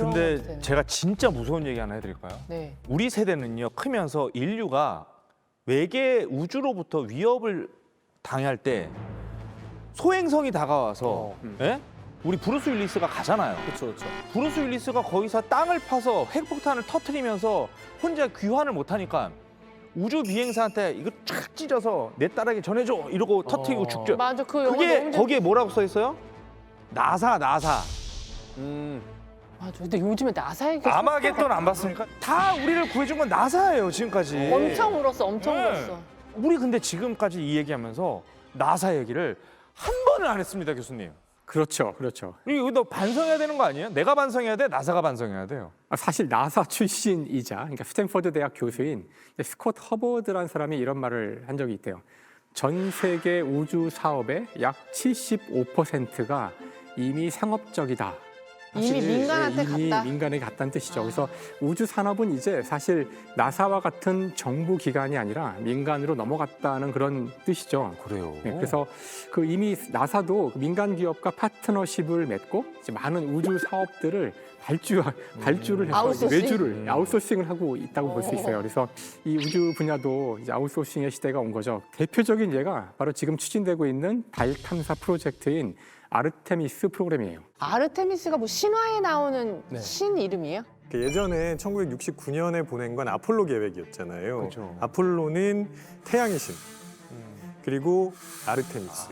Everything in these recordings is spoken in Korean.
그런 근데 것 같아요. 제가 진짜 무서운 얘기 하나 해드릴까요? 네. 우리 세대는요, 크면서 인류가 외계 우주로부터 위협을 당할 때 소행성이 다가와서 예? 우리 브루스 윌리스가 가잖아요. 그렇죠, 그렇죠. 브루스 윌리스가 거기서 땅을 파서 핵폭탄을 터트리면서 혼자 귀환을 못하니까 우주 비행사한테 이거 쫙 찢어서 내 딸에게 전해줘 이러고 터트리고 죽죠. 맞아, 그 영화 그게 너무 거기에 뭐라고 써 있어요? 나사. 맞아. 근데 요즘에 나사 얘기 아마겟돈 안 봤습니까? 다 우리를 구해준 건 나사예요 지금까지. 엄청 울었어, 엄청 네. 울었어. 우리 근데 지금까지 이 얘기하면서 나사 얘기를 한 번을 안 했습니다, 교수님. 그렇죠, 그렇죠. 이거 너 반성해야 되는 거 아니에요? 내가 반성해야 돼? 나사가 반성해야 돼요? 사실 나사 출신이자 그러니까 스탠퍼드 대학 교수인 스콧 허버드라는 사람이 이런 말을 한 적이 있대요. 전 세계 우주 사업의 약 75%가 이미 상업적이다. 이미 민간한테 이미 갔다? 민간에 갔다는 뜻이죠. 그래서 우주 산업은 이제 사실 나사와 같은 정부 기관이 아니라 민간으로 넘어갔다는 그런 뜻이죠. 그래요. 네, 그래서 그 이미 나사도 민간 기업과 파트너십을 맺고 이제 많은 우주 사업들을 발주를 해서 아웃소싱? 외주를 아웃소싱을 하고 있다고 볼 수 있어요. 그래서 이 우주 분야도 이제 아웃소싱의 시대가 온 거죠. 대표적인 예가 바로 지금 추진되고 있는 달 탐사 프로젝트인 아르테미스 프로그램이에요. 아르테미스가 뭐 신화에 나오는 네. 신 이름이에요? 예전에 1969년에 보낸 건 아폴로 계획이었잖아요. 그렇죠. 아폴로는 태양의 신, 그리고 아르테미스.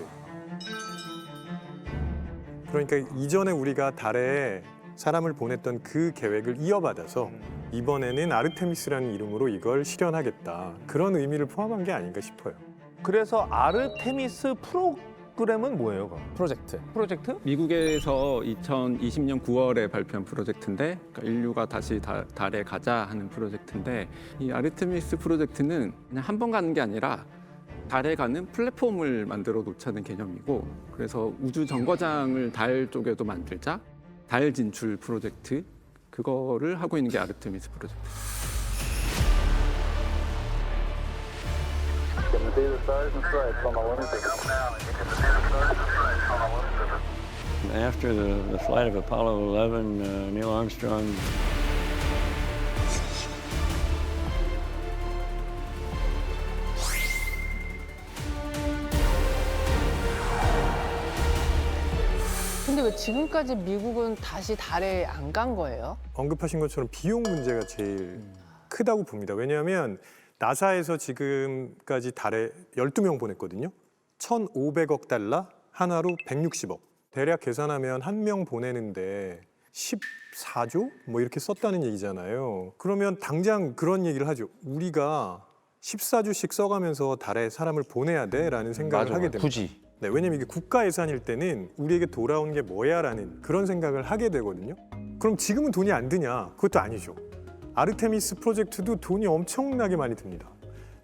그러니까 이전에 우리가 달에 사람을 보냈던 그 계획을 이어받아서 이번에는 아르테미스라는 이름으로 이걸 실현하겠다. 그런 의미를 포함한 게 아닌가 싶어요. 그래서 아르테미스 프로그램은 뭐예요? 그럼? 프로젝트? 미국에서 2020년 9월에 발표한 프로젝트인데 그러니까 인류가 다시 달에 가자 하는 프로젝트인데 이 아르테미스 프로젝트는 그냥 한 번 가는 게 아니라 달에 가는 플랫폼을 만들어 놓자는 개념이고 그래서 우주 정거장을 달 쪽에도 만들자 달 진출 프로젝트 그거를 하고 있는 게 아르테미스 프로젝트. After the flight of Apollo 11, Neil Armstrong 근데 왜 지금까지 미국은 다시 달에 안 간 거예요? 언급하신 것처럼 비용 문제가 제일 크다고 봅니다. 왜냐하면 나사에서 지금까지 달에 12명 보냈거든요. 1,500억 달러, 한화로 160억. 대략 계산하면 한 명 보내는데 14조? 뭐 이렇게 썼다는 얘기잖아요. 그러면 당장 그런 얘기를 하죠. 우리가 14조씩 써가면서 달에 사람을 보내야 돼라는 생각을 맞아, 하게 됩니다. 굳이. 네, 왜냐면 이게 국가 예산일 때는 우리에게 돌아온 게 뭐야라는 그런 생각을 하게 되거든요. 그럼 지금은 돈이 안 드냐? 그것도 아니죠. 아르테미스 프로젝트도 돈이 엄청나게 많이 듭니다.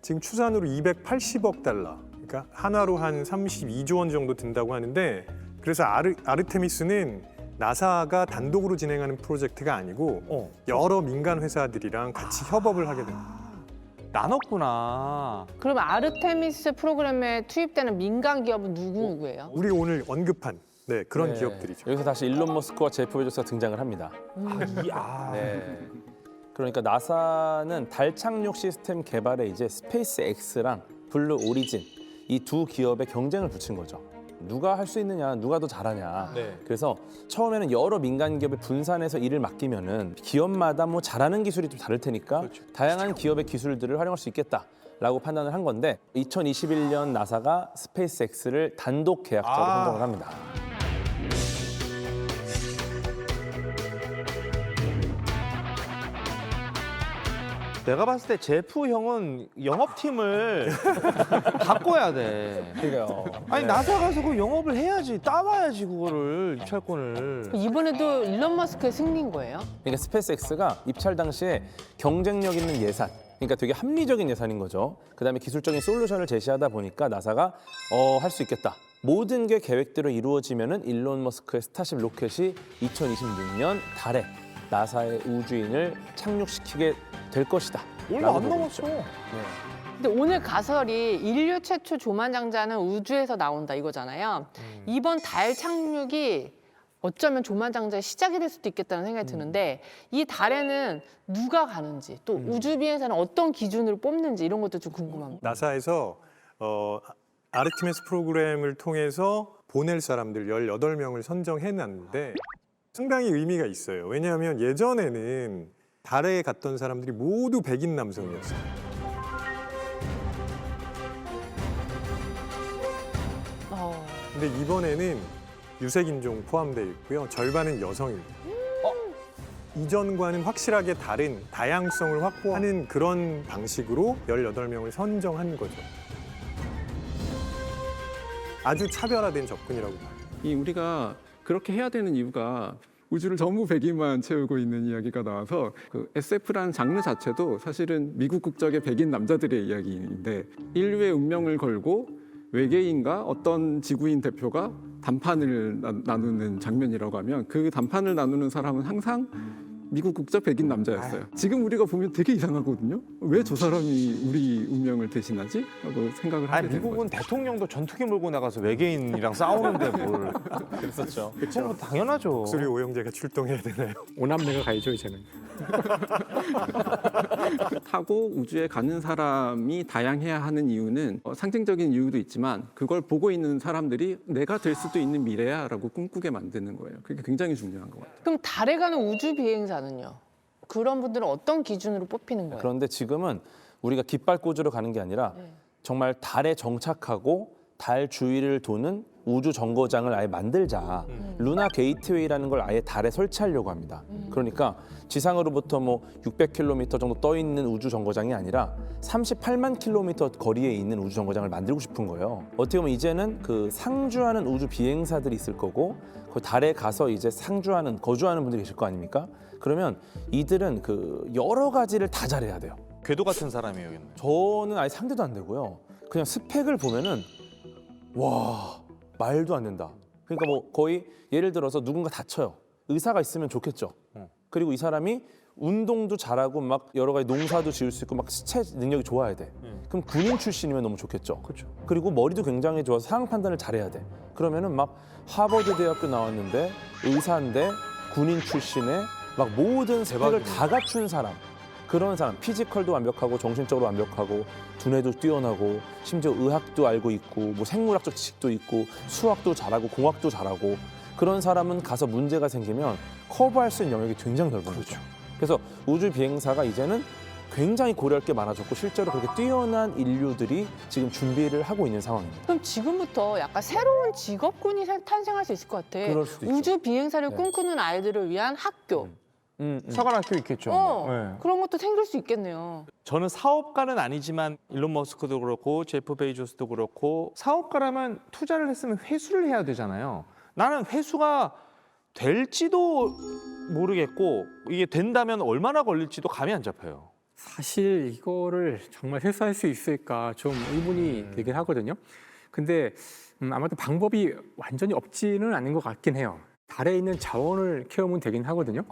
지금 추산으로 280억 달러, 그러니까 한화로 한 32조 원 정도 든다고 하는데 그래서 아르테미스는 나사가 단독으로 진행하는 프로젝트가 아니고 여러 민간 회사들이랑 같이 협업을 하게 됩니다. 나눴구나. 그럼 아르테미스 프로그램에 투입되는 민간 기업은 누구예요? 우리가 오늘 언급한 그런 네. 기업들이죠. 여기서 다시 일론 머스크와 제프 베조스가 등장을 합니다. 네. 그러니까 나사는 달 착륙 시스템 개발에 이제 스페이스 X랑 블루 오리진 이 두 기업의 경쟁을 붙인 거죠. 누가 할 수 있느냐, 누가 더 잘하냐. 네. 그래서 처음에는 여러 민간 기업에 분산해서 일을 맡기면은 기업마다 뭐 잘하는 기술이 좀 다를 테니까 다양한 기업의 기술들을 활용할 수 있겠다라고 판단을 한 건데 2021년 나사가 스페이스 X를 단독 계약자로 선정을 합니다. 내가 봤을 때 제프 형은 영업팀을 바꿔야 돼. 그러니까요. 아니 나사 가서 그 영업을 해야지. 따와야지 그거를 입찰권을. 이번에도 일론 머스크의 승리인 거예요? 그러니까 스페이스 X가 입찰 당시에 경쟁력 있는 예산, 그러니까 되게 합리적인 예산인 거죠. 그다음에 기술적인 솔루션을 제시하다 보니까 나사가 할 수 있겠다. 모든 게 계획대로 이루어지면은 일론 머스크의 스타쉽 로켓이 2026년 달에 나사의 우주인을 착륙시키게 될 것이다. 얼마 안 남았어. 근데 오늘 가설이 인류 최초 조만장자는 우주에서 나온다 이거잖아요. 이번 달 착륙이 어쩌면 조만장자의 시작이 될 수도 있겠다는 생각이 드는데 이 달에는 누가 가는지 또 우주 비행사는 어떤 기준으로 뽑는지 이런 것도 좀 궁금합니다. 나사에서 아르테미스 프로그램을 통해서 보낼 사람들 18명을 선정해놨는데 상당히 의미가 있어요. 왜냐하면 예전에는 달에 갔던 사람들이 모두 백인 남성이었어요. 근데 이번에는 유색인종 포함되어 있고요. 절반은 여성입니다. 이전과는 확실하게 다른 다양성을 확보하는 그런 방식으로 18명을 선정한 거죠. 아주 차별화된 접근이라고 봐요. 이 우리가 그렇게 해야 되는 이유가 우주를 전부 백인만 채우고 있는 이야기가 나와서 그 SF라는 장르 자체도 사실은 미국 국적의 백인 남자들의 이야기인데 인류의 운명을 걸고 외계인과 어떤 지구인 대표가 단판을 나누는 장면이라고 하면 그 단판을 나누는 사람은 항상 미국 국적 백인 남자였어요. 지금 우리가 보면 되게 이상하거든요. 왜 저 사람이 우리 운명을 대신하지? 라고 생각을 하게 되는 미국은 거죠. 대통령도 전투기 몰고 나가서 외계인이랑 싸우는데 뭘. 그랬었죠. 그건 뭐 당연하죠. 목소리 오영재가 출동해야 되나요? 오남매가 가야죠 이제는. 타고 우주에 가는 사람이 다양해야 하는 이유는 상징적인 이유도 있지만 그걸 보고 있는 사람들이 내가 될 수도 있는 미래야라고 꿈꾸게 만드는 거예요. 그게 굉장히 중요한 것 같아요. 그럼 달에 가는 우주 비행사는요? 그런 분들은 어떤 기준으로 뽑히는 거예요? 그런데 지금은 우리가 깃발 꽂으러 가는 게 아니라 정말 달에 정착하고 달 주위를 도는 우주 정거장을 아예 만들자. 루나 게이트웨이라는 걸 아예 달에 설치하려고 합니다. 그러니까 지상으로부터 뭐 600km 정도 떠 있는 우주 정거장이 아니라 38만 킬로미터 거리에 있는 우주 정거장을 만들고 싶은 거예요. 어떻게 보면 이제는 그 상주하는 우주 비행사들이 있을 거고 그 달에 가서 이제 상주하는 거주하는 분들이 계실 거 아닙니까? 그러면 이들은 그 여러 가지를 다 잘해야 돼요. 궤도 같은 사람이에요. 저는 아예 상대도 안 되고요. 그냥 스펙을 보면은 와 말도 안 된다. 그러니까 뭐 거의 예를 들어서 누군가 다쳐요. 의사가 있으면 좋겠죠. 그리고 이 사람이 운동도 잘하고 막 여러 가지 농사도 지을 수 있고 막 시체 능력이 좋아야 돼. 그럼 군인 출신이면 너무 좋겠죠. 그렇죠. 그리고 머리도 굉장히 좋아서 상황 판단을 잘해야 돼. 그러면은 막 하버드 대학교 나왔는데 의사인데 군인 출신에 막 모든 스펙을 다 갖춘 사람. 그런 사람, 피지컬도 완벽하고 정신적으로 완벽하고 두뇌도 뛰어나고 심지어 의학도 알고 있고 뭐 생물학적 지식도 있고 수학도 잘하고 공학도 잘하고 그런 사람은 가서 문제가 생기면 커버할 수 있는 영역이 굉장히 넓은 거죠. 그래서 우주 비행사가 이제는 굉장히 고려할 게 많아졌고 실제로 그렇게 뛰어난 인류들이 지금 준비를 하고 있는 상황입니다. 그럼 지금부터 약간 새로운 직업군이 탄생할 수 있을 것 같아. 그럴 수도 있죠. 우주 비행사를 네. 꿈꾸는 아이들을 위한 학교. 사관학교 있겠죠. 네. 그런 것도 생길 수 있겠네요. 저는 사업가는 아니지만 일론 머스크도 그렇고 제프 베이조스도 그렇고 사업가라면 투자를 했으면 회수를 해야 되잖아요. 나는 회수가 될지도 모르겠고 이게 된다면 얼마나 걸릴지도 감이 안 잡혀요. 사실 이거를 정말 회수할 수 있을까 좀 의문이 들긴 하거든요. 근데 아마도 방법이 완전히 없지는 않은 것 같긴 해요. 달에 있는 자원을 캐오면 되긴 하거든요.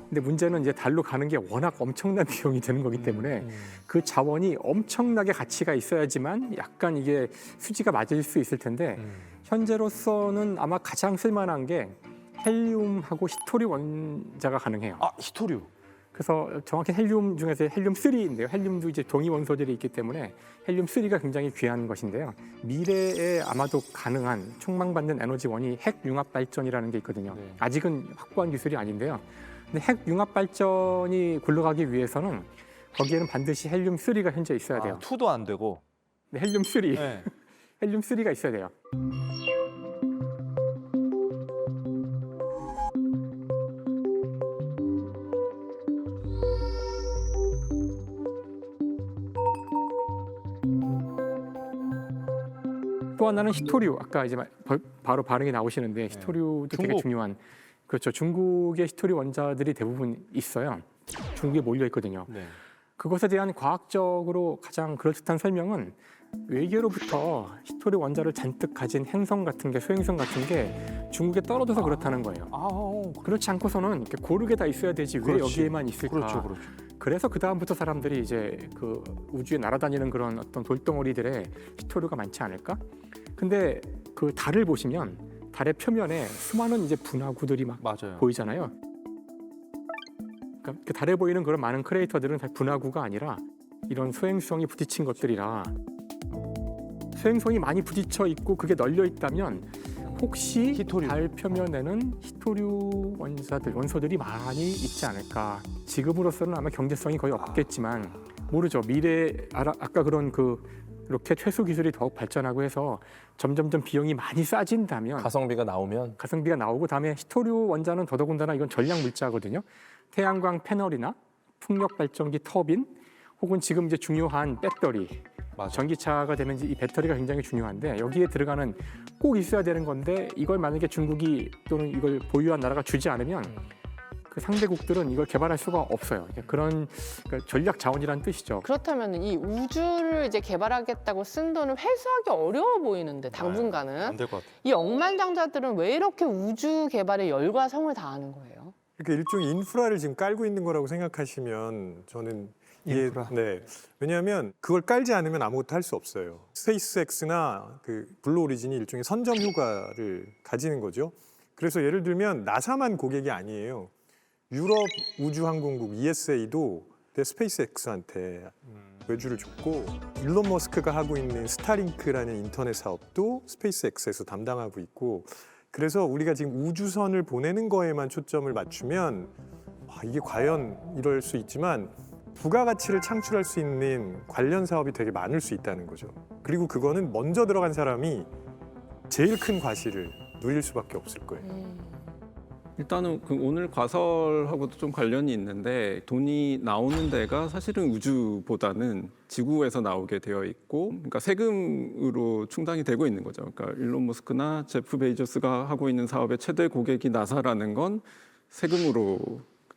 근데 문제는 이제 달로 가는 게 워낙 엄청난 비용이 드는 거기 때문에 그 자원이 엄청나게 가치가 있어야지만 약간 이게 수지가 맞을 수 있을 텐데 현재로서는 아마 가장 쓸만한 게 헬륨하고 히토리움 원자가 가능해요. 아, 히토류. 그래서 정확히 헬륨 중에서 헬륨3인데요. 헬륨도 이제 동위 원소들이 있기 때문에 헬륨3가 굉장히 귀한 것인데요. 미래에 아마도 가능한 촉망받는 에너지원이 핵 융합 발전이라는 게 있거든요. 네. 아직은 확고한 기술이 아닌데요. 근데 핵 융합 발전이 굴러가기 위해서는 거기에는 반드시 헬륨3가 현재 있어야 돼요. 투도 안 되고. 네, 헬륨3, 네. 헬륨3가 있어야 돼요. 또 하나는 히토류. 아까 이제 바로 반응이 나오시는데 히토류도 되게 중국. 중요한. 그렇죠. 중국의 히토류 원자들이 대부분 있어요. 중국에 몰려 있거든요. 네. 그것에 대한 과학적으로 가장 그럴듯한 설명은 외계로부터 히토류 원자를 잔뜩 가진 행성 같은 게 소행성 같은 게 중국에 떨어져서 그렇다는 거예요. 그렇지 않고서는 이렇게 고르게 다 있어야 되지 왜 그렇지. 여기에만 있을까? 그렇죠, 그렇죠. 그래서 그 다음부터 사람들이 이제 그 우주에 날아다니는 그런 어떤 돌덩어리들의 히토류가 많지 않을까? 근데 그 달을 보시면 달의 표면에 수많은 이제 분화구들이 막 맞아요. 보이잖아요. 그러니까 그 달에 보이는 그런 많은 크레이터들은 다 분화구가 아니라 이런 소행성이 부딪힌 것들이라 소행성이 많이 부딪혀 있고 그게 널려 있다면 혹시 히토류. 달 표면에는 히토류 원소들이 많이 있지 않을까. 지금으로서는 아마 경제성이 거의 없겠지만 모르죠. 미래 아까 그런 그 로켓 회수 기술이 더욱 발전하고 해서 점점점 비용이 많이 싸진다면 가성비가 나오면 가성비가 나오고 다음에 히토류 원자는 더더군다나 이건 전략 물자거든요. 태양광 패널이나 풍력 발전기 터빈 혹은 지금 이제 중요한 배터리 맞아. 전기차가 되면 이제 이 배터리가 굉장히 중요한데 여기에 들어가는 꼭 있어야 되는 건데 이걸 만약에 중국이 또는 이걸 보유한 나라가 주지 않으면 그 상대국들은 이걸 개발할 수가 없어요. 그런 그러니까 전략 자원이라는 뜻이죠. 그렇다면 이 우주를 이제 개발하겠다고 쓴 돈을 회수하기 어려워 보이는데 당분간은 안 될 것 같아. 이 억만장자들은 왜 이렇게 우주 개발에 열과 성을 다하는 거예요? 그러니까 일종의 인프라를 지금 깔고 있는 거라고 생각하시면 저는 인프라. 네. 왜냐하면 그걸 깔지 않으면 아무것도 할 수 없어요. 스페이스X나 그 블루 오리진이 일종의 선점 효과를 가지는 거죠. 그래서 예를 들면 나사만 고객이 아니에요. 유럽 우주항공국 ESA도 스페이스X한테 외주를 줬고 일론 머스크가 하고 있는 스타링크라는 인터넷 사업도 스페이스X에서 담당하고 있고 그래서 우리가 지금 우주선을 보내는 거에만 초점을 맞추면 이게 과연 이럴 수 있지만 부가가치를 창출할 수 있는 관련 사업이 되게 많을 수 있다는 거죠. 그리고 그거는 먼저 들어간 사람이 제일 큰 과실을 누릴 수밖에 없을 거예요. 일단은 그 오늘 과설하고도 좀 관련이 있는데 돈이 나오는 데가 사실은 우주보다는 지구에서 나오게 되어 있고 그러니까 세금으로 충당이 되고 있는 거죠. 그러니까 일론 머스크나 제프 베이조스가 하고 있는 사업의 최대 고객이 나사라는 건 세금으로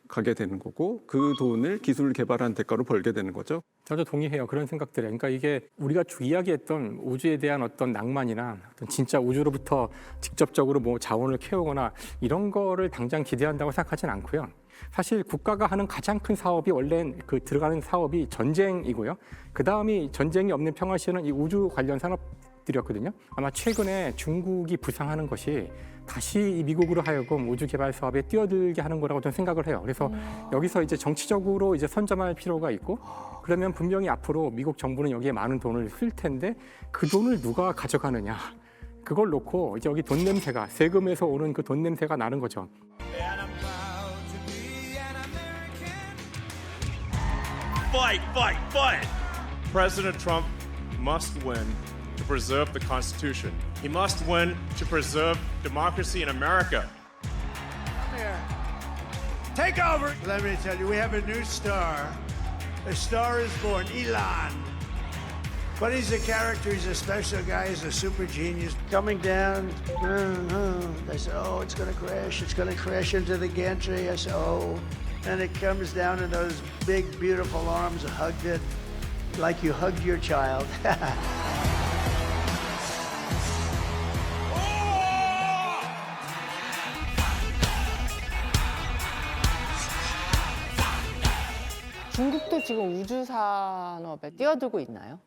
가게 되는 거고 그 돈을 기술 개발한 대가로 벌게 되는 거죠. 저도 동의해요. 그런 생각들에. 그러니까 이게 우리가 이야기했던 우주에 대한 어떤 낭만이나 어떤 진짜 우주로부터 직접적으로 뭐 자원을 캐오거나 이런 거를 당장 기대한다고 생각하진 않고요. 사실 국가가 하는 가장 큰 사업이 원래 그 들어가는 사업이 전쟁이고요. 그 다음이 전쟁이 없는 평화 시에는 이 우주 관련 산업들이었거든요. 아마 최근에 중국이 부상하는 것이 다시 이 미국으로 하여금 우주 개발 사업에 뛰어들게 하는 거라고 저는 생각을 해요. 그래서 여기서 이제 정치적으로 이제 선점할 필요가 있고 그러면 분명히 앞으로 미국 정부는 여기에 많은 돈을 쓸 텐데 그 돈을 누가 가져가느냐. 그걸 놓고 이제 여기 돈 냄새가 세금에서 오는 그 돈 냄새가 나는 거죠. Fight, fight, fight! President Trump must win to preserve the Constitution. He must win to preserve democracy in America. Take over. Let me tell you, we have a new star. A star is born, Elon. But he's a character, he's a special guy, he's a super genius. Coming down, they say, oh, it's gonna crash into the gantry. I say, oh. And it comes down in those big, beautiful arms, hugged it like you hugged your child. 중국도 지금 우주 산업에 뛰어들고 있나요?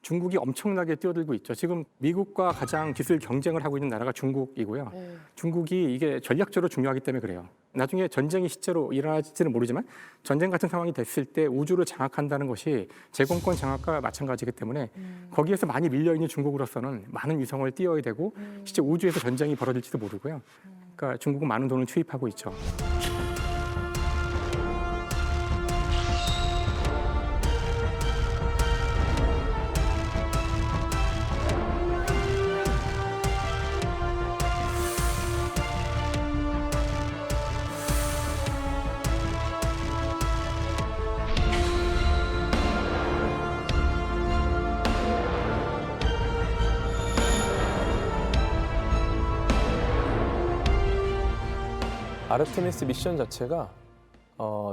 중국이 엄청나게 뛰어들고 있죠. 지금 미국과 가장 기술 경쟁을 하고 있는 나라가 중국이고요. 중국이 이게 전략적으로 중요하기 때문에 그래요. 나중에 전쟁이 실제로 일어날지는 모르지만 전쟁 같은 상황이 됐을 때 우주를 장악한다는 것이 제공권 장악과 마찬가지이기 때문에 거기에서 많이 밀려있는 중국으로서는 많은 위성을 띄워야 되고 실제 우주에서 전쟁이 벌어질지도 모르고요. 그러니까 중국은 많은 돈을 투입하고 있죠. 아르테미스 미션 자체가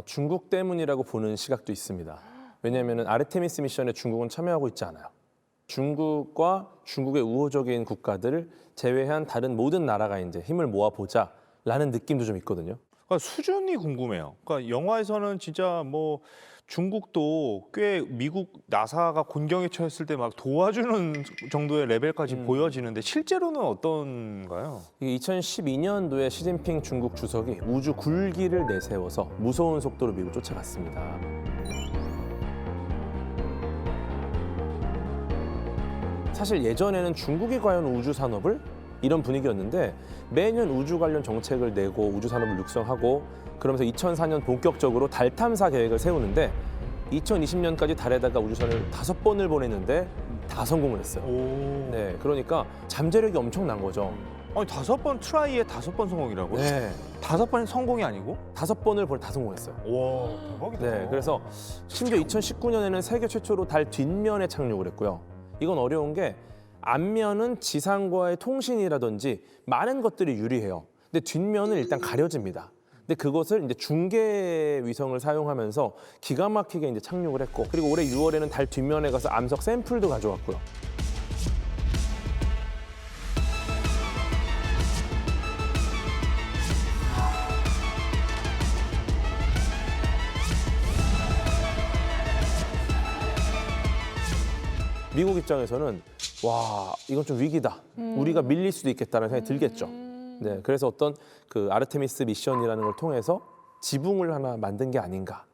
중국 때문이라고 보는 시각도 있습니다. 왜냐하면 아르테미스 미션에 중국은 참여하고 있지 않아요. 중국과 중국의 우호적인 국가들을 제외한 다른 모든 나라가 이제 힘을 모아보자라는 느낌도 좀 있거든요. 그러니까 수준이 궁금해요. 그러니까 영화에서는 진짜 뭐 중국도 꽤 미국 나사가 곤경에 처했을 때 막 도와주는 정도의 레벨까지 보여지는데 실제로는 어떤가요? 2012년도에 시진핑 중국 주석이 우주 굴기를 내세워서 무서운 속도로 미국 쫓아갔습니다. 사실 예전에는 중국이 과연 우주 산업을 이런 분위기였는데 매년 우주 관련 정책을 내고 우주 산업을 육성하고 그러면서 2004년 본격적으로 달 탐사 계획을 세우는데 2020년까지 달에다가 우주선을 5번을 보냈는데 다 성공을 했어요. 네, 그러니까 잠재력이 엄청난 거죠. 아니 5번 트라이에 5번 성공이라고요? 네, 5번이 성공이 아니고? 5번을 다 성공했어요. 와 대박이다. 네, 그래서 심지어 2019년에는 세계 최초로 달 뒷면에 착륙을 했고요. 이건 어려운 게 앞면은 지상과의 통신이라든지 많은 것들이 유리해요. 근데 뒷면은 일단 가려집니다. 근데 그것을 이제 중계 위성을 사용하면서 기가 막히게 이제 착륙을 했고, 그리고 올해 6월에는 달 뒷면에 가서 암석 샘플도 가져왔고요. 미국 입장에서는 와, 이건 좀 위기다. 우리가 밀릴 수도 있겠다는 생각이 들겠죠. 네, 그래서 어떤 그 아르테미스 미션이라는 걸 통해서 지붕을 하나 만든 게 아닌가,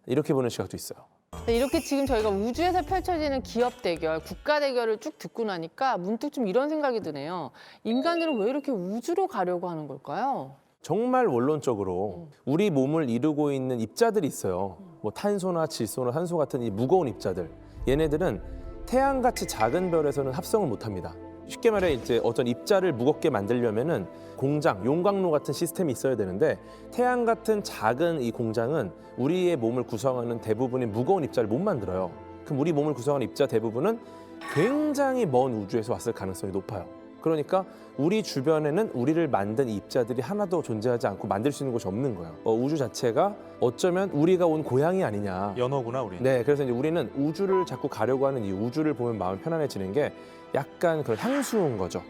이렇게 보는 시각도 있어요. 이렇게 지금 저희가 우주에서 펼쳐지는 기업 대결, 국가 대결을 쭉 듣고 나니까 문득 좀 이런 생각이 드네요. 인간들은 왜 이렇게 우주로 가려고 하는 걸까요? 정말 원론적으로 우리 몸을 이루고 있는 입자들이 있어요. 뭐 탄소나 질소나 산소 같은 이 무거운 입자들. 얘네들은 태양같이 작은 별에서는 합성을 못합니다. 쉽게 말해 이제 어떤 입자를 무겁게 만들려면은 공장, 용광로 같은 시스템이 있어야 되는데 태양 같은 작은 이 공장은 우리의 몸을 구성하는 대부분의 무거운 입자를 못 만들어요. 그럼 우리 몸을 구성하는 입자 대부분은 굉장히 먼 우주에서 왔을 가능성이 높아요. 그러니까 우리 주변에는 우리를 만든 이 입자들이 하나도 존재하지 않고 만들 수 있는 곳이 없는 거예요. 우주 자체가 어쩌면 우리가 온 고향이 아니냐. 연어구나 우리. 네, 그래서 이제 우리는 우주를 자꾸 가려고 하는 이 우주를 보면 마음이 편안해지는 게 약간 그런 향수인 거죠.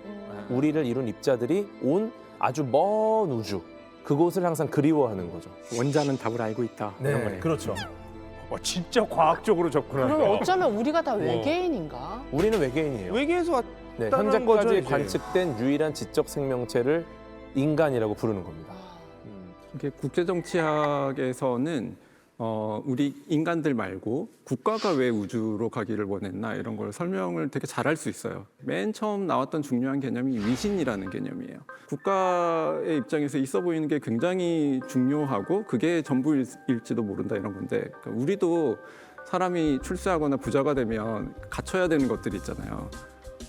우리를 이룬 입자들이 온 아주 먼 우주, 그곳을 항상 그리워하는 거죠. 원자는 답을 알고 있다. 이런 거네요. 그렇죠. 와, 진짜 과학적으로 접근한다. 그럼 어쩌면 우리가 다 외계인인가? 우리는 외계인이에요. 외계에서 왔. 네, 있다는 현재까지 거죠, 이제. 관측된 유일한 지적 생명체를 인간이라고 부르는 겁니다. 이게 국제 정치학에서는 우리 인간들 말고 국가가 왜 우주로 가기를 원했나 이런 걸 설명을 되게 잘할 수 있어요. 맨 처음 나왔던 중요한 개념이 위신이라는 개념이에요. 국가의 입장에서 있어 보이는 게 굉장히 중요하고 그게 전부일지도 모른다 이런 건데, 그러니까 우리도 사람이 출세하거나 부자가 되면 갖춰야 되는 것들이 있잖아요.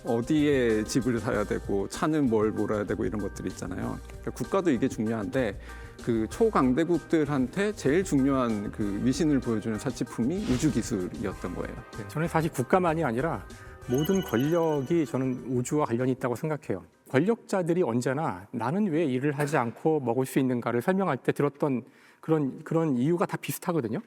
어디에 집을 사야 되고 차는 뭘 몰아야 되고 이런 것들이 있잖아요. 그러니까 국가도 이게 중요한데 그 초강대국들한테 제일 중요한 그 위신을 보여주는 사치품이 우주 기술이었던 거예요. 저는 사실 국가만이 아니라 모든 권력이 저는 우주와 관련이 있다고 생각해요. 권력자들이 언제나 나는 왜 일을 하지 않고 먹을 수 있는가를 설명할 때 들었던 그런 이유가 다 비슷하거든요.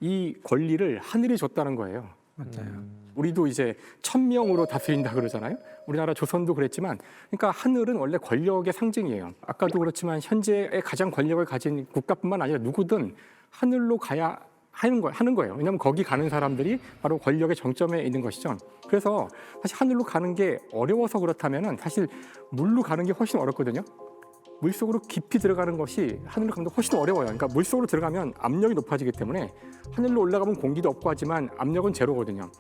이 권리를 하늘이 줬다는 거예요. 맞아요. 우리도 이제 1000명으로 다스린다 그러잖아요. 우리나라 조선도 그랬지만, 그러니까 하늘은 원래 권력의 상징이에요. 아까도 그렇지만 현재의 가장 권력을 가진 국가뿐만 아니라 누구든 하늘로 가야 하는 거예요. 왜냐하면 거기 가는 사람들이 바로 권력의 정점에 있는 것이죠. 그래서 사실 하늘로 가는 게 어려워서 그렇다면은 사실 물로 가는 게 훨씬 어렵거든요. 물속으로 깊이 들어가는 것이 하늘로 가는 게 훨씬 어려워요. 그러니까 물속으로 들어가면 압력이 높아지기 때문에 하늘로 올라가면 공기도 없고 하지만 압력은 제로거든요.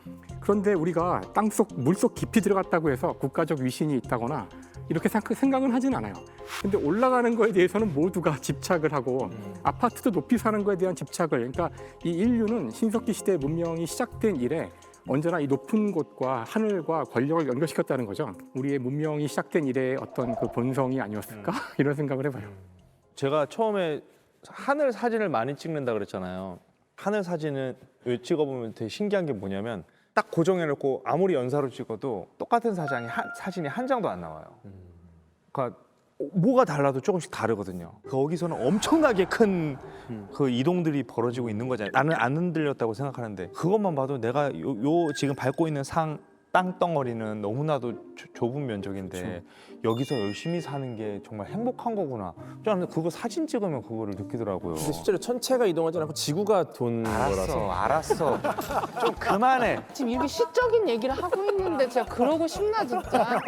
그런데 우리가 땅속, 물속 깊이 들어갔다고 해서 국가적 위신이 있다거나 이렇게 생각은 하진 않아요. 근데 올라가는 거에 대해서는 모두가 집착을 하고 아파트도 높이 사는 거에 대한 집착을, 그러니까 이 인류는 신석기 시대 문명이 시작된 이래 언제나 이 높은 곳과 하늘과 권력을 연결시켰다는 거죠. 우리의 문명이 시작된 이래의 어떤 그 본성이 아니었을까? 이런 생각을 해봐요. 제가 처음에 하늘 사진을 많이 찍는다 그랬잖아요. 하늘 사진은 찍어보면 되게 신기한 게 뭐냐면 딱 고정해놓고 아무리 연사로 찍어도 똑같은 사진이 한 장도 안 나와요. 그러니까 뭐가 달라도 조금씩 다르거든요. 거기서는 엄청나게 큰 그 이동들이 벌어지고 있는 거잖아요. 나는 안 흔들렸다고 생각하는데 그것만 봐도 내가 요 지금 밟고 있는 땅덩어리는 너무나도 좁은 면적인데 여기서 열심히 사는 게 정말 행복한 거구나. 저는 그거 사진 찍으면 그거를 느끼더라고요. 근데 실제로 천체가 이동하지 않고 지구가 돈 거라서. 알았어. 좀 그만해. 지금 이렇게 시적인 얘기를 하고 있는데 진짜 그러고 싶나 진짜.